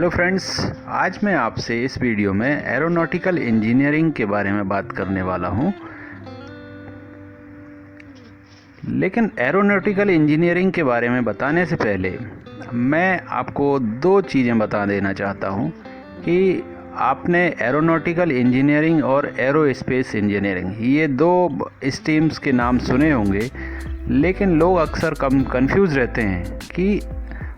Hello friends, आज मैं आपसे इस वीडियो में एरोनॉटिकल इंजीनियरिंग के बारे में बात करने वाला हूं। लेकिन एरोनॉटिकल इंजीनियरिंग के बारे में बताने से पहले मैं आपको दो चीज़ें बता देना चाहता हूं कि आपने एरोनॉटिकल इंजीनियरिंग और एरोस्पेस इंजीनियरिंग ये दो स्ट्रीम्स के नाम सुने होंगे, लेकिन लोग अक्सर कंफ्यूज रहते हैं कि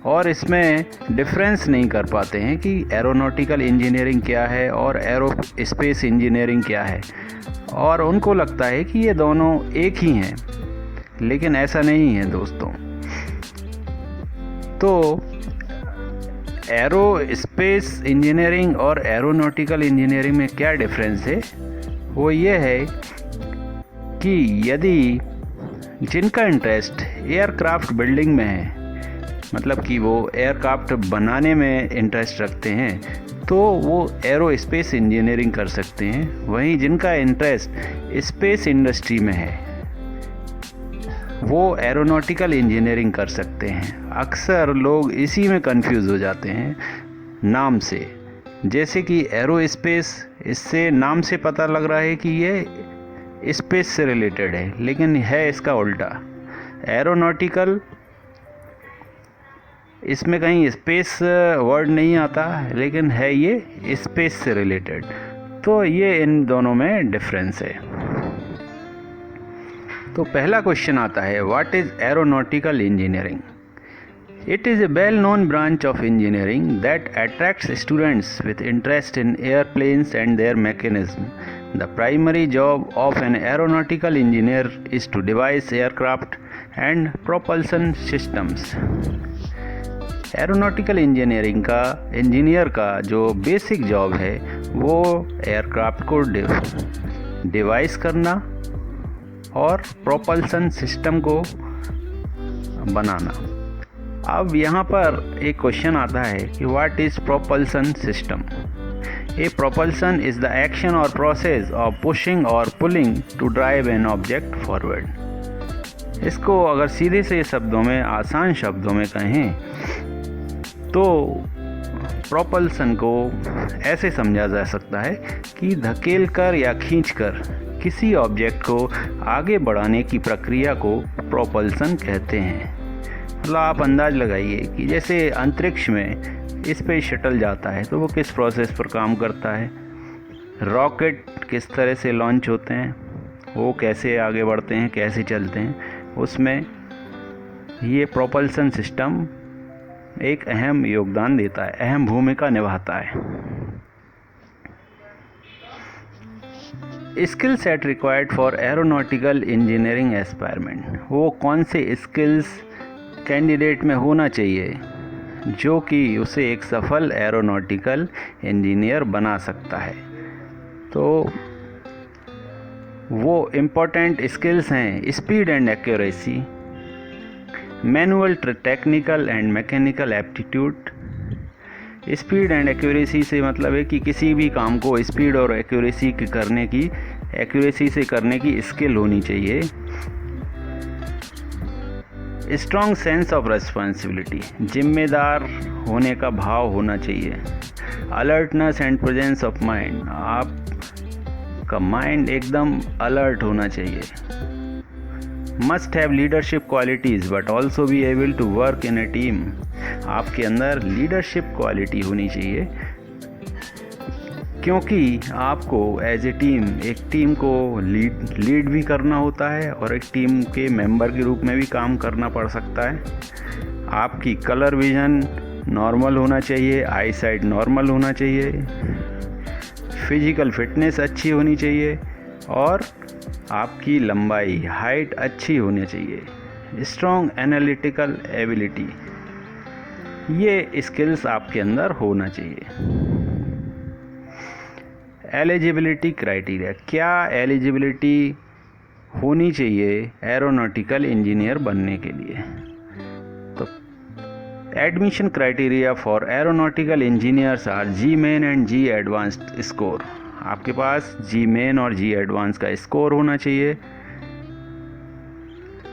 और इसमें डिफरेंस नहीं कर पाते हैं कि एरोनॉटिकल इंजीनियरिंग क्या है और एरोस्पेस इंजीनियरिंग क्या है, और उनको लगता है कि ये दोनों एक ही हैं, लेकिन ऐसा नहीं है दोस्तों। तो एरोस्पेस इंजीनियरिंग और एरोनॉटिकल इंजीनियरिंग में क्या डिफरेंस है, वो ये है कि यदि जिनका इंटरेस्ट एयरक्राफ्ट बिल्डिंग में है, मतलब कि वो एयरक्राफ्ट बनाने में इंटरेस्ट रखते हैं, तो वो एरोस्पेस इंजीनियरिंग कर सकते हैं। वहीं जिनका इंटरेस्ट स्पेस इंडस्ट्री में है, वो एरोनॉटिकल इंजीनियरिंग कर सकते हैं। अक्सर लोग इसी में कंफ्यूज हो जाते हैं नाम से। जैसे कि एरोस्पेस, इससे नाम से पता लग रहा है कि ये स्पेस से रिलेटेड है, लेकिन है इसका उल्टा। एरोनॉटिकल, इसमें कहीं स्पेस वर्ड नहीं आता, लेकिन है ये स्पेस से रिलेटेड। तो ये इन दोनों में डिफरेंस है। तो पहला क्वेश्चन आता है, what is aeronautical engineering? It is a well known branch of engineering that attracts students with interest in airplanes and there mechanism. The primary job of an aeronautical engineer is to devise aircraft and propulsion systems. Aeronautical engineer का जो basic job है वो aircraft को device करना और propulsion system को बनाना। अब यहाँ पर एक क्वेश्चन आता है कि what is propulsion system? A propulsion is the action or process of pushing or pulling to drive an object forward. इसको अगर सीधे से शब्दों में, आसान शब्दों में कहें तो प्रोपल्सन को ऐसे समझा जा सकता है कि धकेल कर या खींच कर किसी ऑब्जेक्ट को आगे बढ़ाने की प्रक्रिया को प्रोपल्सन कहते हैं। मतलब आप अंदाज लगाइए कि जैसे अंतरिक्ष में स्पेस शटल जाता है तो वो किस प्रोसेस पर काम करता है, रॉकेट किस तरह से लॉन्च होते हैं, वो कैसे आगे बढ़ते हैं, कैसे चलते हैं, उसमें ये प्रोपल्सन सिस्टम एक अहम योगदान देता है, अहम भूमिका निभाता है। Skill set required for aeronautical engineering aspirement, वो कौन से स्किल्स कैंडिडेट में होना चाहिए जो कि उसे एक सफल एरोनॉटिकल इंजीनियर बना सकता है। तो वो इम्पोर्टेंट स्किल्स हैं speed and accuracy, manual technical and mechanical aptitude. Speed and accuracy से मतलब है कि किसी भी काम को स्पीड और एक्यूरेसी से करने की स्किल होनी चाहिए। स्ट्रॉन्ग सेंस ऑफ रिस्पॉन्सिबिलिटी, जिम्मेदार होने का भाव होना चाहिए। Alertness and presence of mind, आपका माइंड एकदम अलर्ट होना चाहिए। Must have leadership qualities but also be able to work in a team, आपके अंदर लीडरशिप क्वालिटी होनी चाहिए, क्योंकि आपको एज ए टीम एक टीम को लीड भी करना होता है और एक टीम के मेंबर के रूप में भी काम करना पड़ सकता है। आपकी कलर विजन नॉर्मल होना चाहिए, आई साइट नॉर्मल होना चाहिए, फिजिकल फिटनेस अच्छी होनी चाहिए और आपकी लंबाई हाइट अच्छी होनी चाहिए। स्ट्रॉन्ग एनालिटिकल एबिलिटी, ये स्किल्स आपके अंदर होना चाहिए। एलिजिबिलिटी क्राइटेरिया, क्या एलिजिबिलिटी होनी चाहिए एरोनॉटिकल इंजीनियर बनने के लिए? तो admission criteria for aeronautical engineers are JEE main and JEE advanced score. आपके पास जी मेन और जी एडवांस का स्कोर होना चाहिए।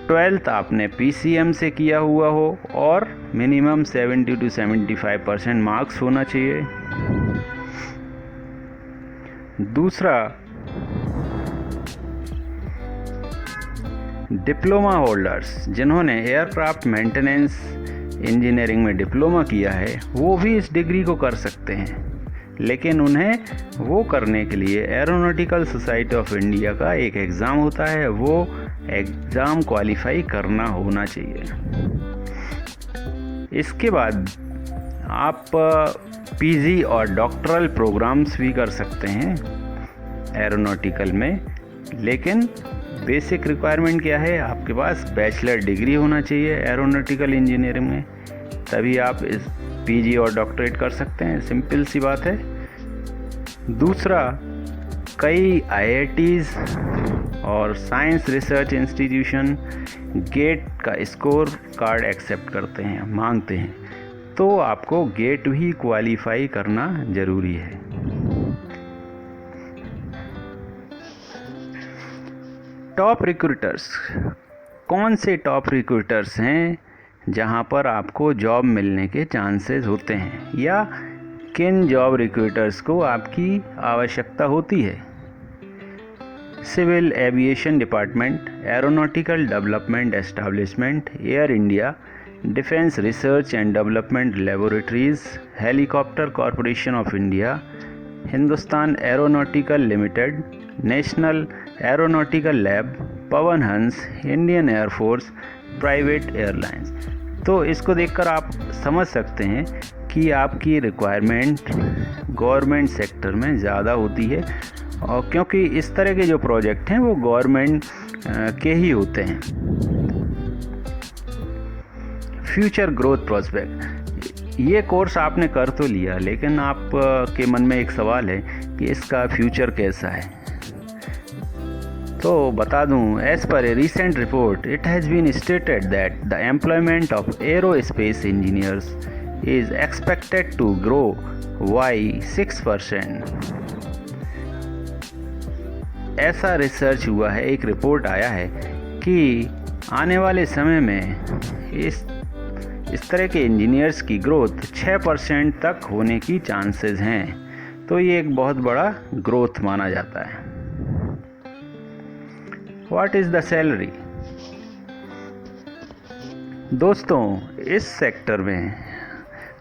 12th आपने PCM से किया हुआ हो और मिनिमम 70 to 75% मार्क्स होना चाहिए। दूसरा, डिप्लोमा होल्डर्स जिन्होंने एयरक्राफ्ट मेंटेनेंस इंजीनियरिंग में डिप्लोमा किया है वो भी इस डिग्री को कर सकते हैं, लेकिन उन्हें वो करने के लिए एरोनॉटिकल सोसाइटी ऑफ इंडिया का एक एग्ज़ाम होता है, वो एग्ज़ाम क्वालिफाई करना होना चाहिए। इसके बाद आप पीजी और डॉक्टरल प्रोग्राम्स भी कर सकते हैं एरोनॉटिकल में, लेकिन बेसिक रिक्वायरमेंट क्या है, आपके पास बैचलर डिग्री होना चाहिए एरोनॉटिकल इंजीनियरिंग में, तभी आप इस पीजी और डॉक्टरेट कर सकते हैं। सिंपल सी बात है। दूसरा, कई IITs और साइंस रिसर्च इंस्टीट्यूशन गेट का स्कोर कार्ड एक्सेप्ट करते हैं, मांगते हैं, तो आपको गेट भी क्वालिफाई करना ज़रूरी है। टॉप रिक्रूटर्स, कौन से टॉप रिक्रूटर्स हैं जहां पर आपको जॉब मिलने के चांसेस होते हैं, या किन जॉब रिक्रूटर्स को आपकी आवश्यकता होती है? Civil aviation department, aeronautical development establishment, air India, defence research and development laboratories, helicopter corporation of India, Hindustan aeronautical limited, national aeronautical lab, Pawan Hans, Indian air force, private airlines. तो इसको देखकर आप समझ सकते हैं कि आपकी रिक्वायरमेंट गवर्नमेंट सेक्टर में ज़्यादा होती है, और क्योंकि इस तरह के जो प्रोजेक्ट हैं वो गवर्नमेंट के ही होते हैं। फ्यूचर ग्रोथ प्रोस्पेक्ट, ये कोर्स आपने कर तो लिया, लेकिन आप के मन में एक सवाल है कि इसका फ्यूचर कैसा है। तो बता दूं, as per a recent report it has been stated that the employment of aerospace engineers is expected to grow by 6%। ऐसा रिसर्च हुआ है, एक रिपोर्ट आया है कि आने वाले समय में इस तरह के इंजीनियर्स की ग्रोथ 6% तक होने की चांसेस हैं। तो ये एक बहुत बड़ा ग्रोथ माना जाता है। What is the salary? दोस्तों, इस सेक्टर में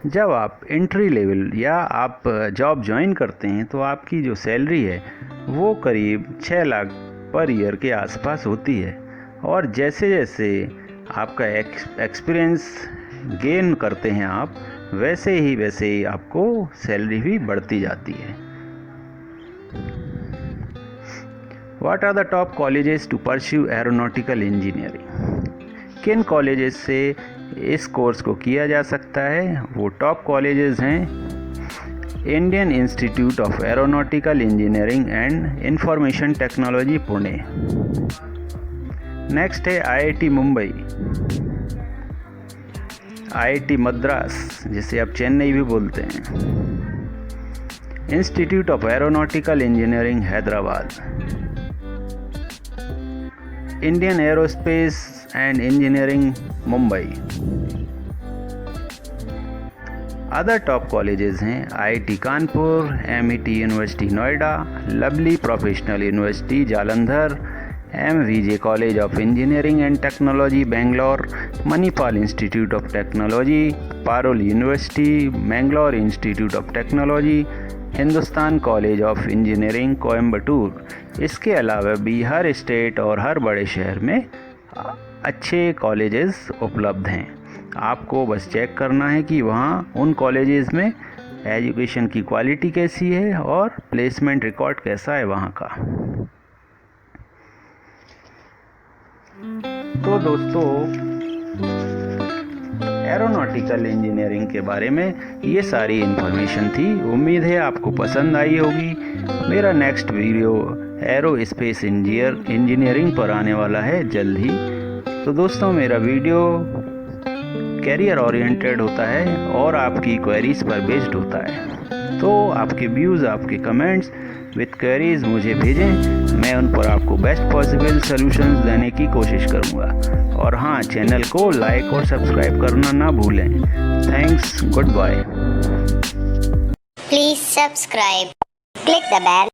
जब आप एंट्री लेवल या आप जॉब ज्वाइन करते हैं तो आपकी जो सैलरी है वो करीब 6 लाख पर ईयर के आसपास होती है, और जैसे जैसे आपका एक्सपीरियंस गेन करते हैं आप, वैसे ही आपको सैलरी भी बढ़ती जाती है। What are the top colleges to pursue aeronautical engineering? किन कॉलेजेस से इस कोर्स को किया जा सकता है? वो टॉप कॉलेजेस हैं Indian institute of aeronautical engineering and information technology Pune, next है IIT मुंबई, IIT मद्रास जिसे आप चेन्नई भी बोलते हैं, institute of aeronautical engineering Hyderabad, Indian aerospace and engineering Mumbai. Other top colleges हैं IIT Kanpur, MET university Noida, lovely professional university Jalandhar, MVJ college of engineering and technology Bangalore, Manipal institute of technology, Parul university, Mangalore institute of technology, Hindustan college of engineering Coimbatore. इसके अलावा भी हर state और हर बड़े शहर में अच्छे colleges उपलब्ध हैं। आपको बस चेक करना है कि वहाँ उन कॉलेजेस में एजुकेशन की क्वालिटी कैसी है और प्लेसमेंट रिकॉर्ड कैसा है वहाँ का। तो दोस्तों, एरोनॉटिकल इंजीनियरिंग के बारे में ये सारी इन्फॉर्मेशन थी। उम्मीद है आपको पसंद आई होगी। मेरा नेक्स्ट वीडियो एरोस्पेस इंजीनियरिंग पर आने वाला है जल्द ही। तो दोस्तों, मेरा वीडियो कैरियर ओरिएंटेड होता है और आपकी क्वेरीज पर बेस्ड होता है। तो आपके व्यूज़, आपके कमेंट्स विथ क्वेरीज मुझे भेजें, मैं उन पर आपको बेस्ट पॉसिबल सॉल्यूशंस देने की कोशिश करूँगा। और हाँ, चैनल को लाइक और सब्सक्राइब करना ना भूलें। Thanks, good bye. Please subscribe. Click the bell.